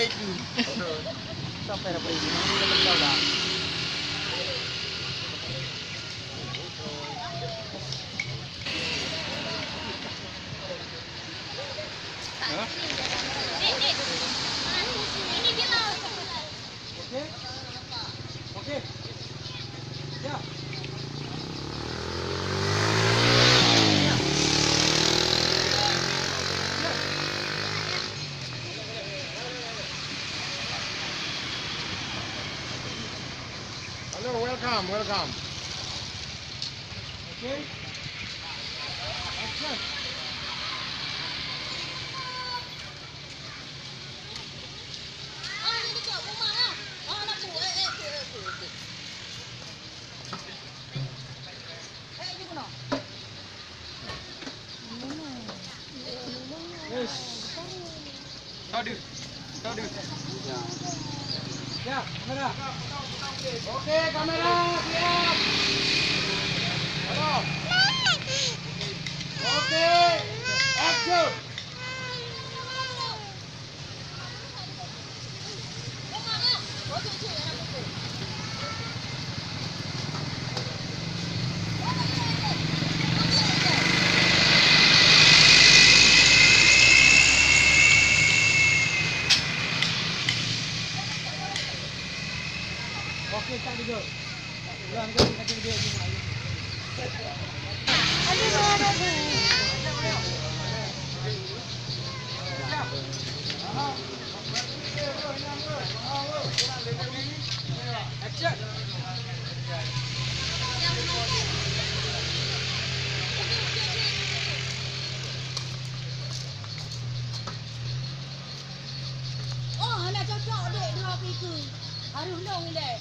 itu. Sampai dapat ini. Kita tahu dah. Ini dia lah. Okey. Okey. Ya. Hello, welcome. Okay. Action. Ini dekat rumah lah. Nak tu. Ini mana? Yes. Tadi. Ya, kamera. Okey, kamera siap. Halo. Okey. Action. Okey, tak video. Ulang kaki video ni. Action. Oh, nak cocok dek dua piku. Harus long dek.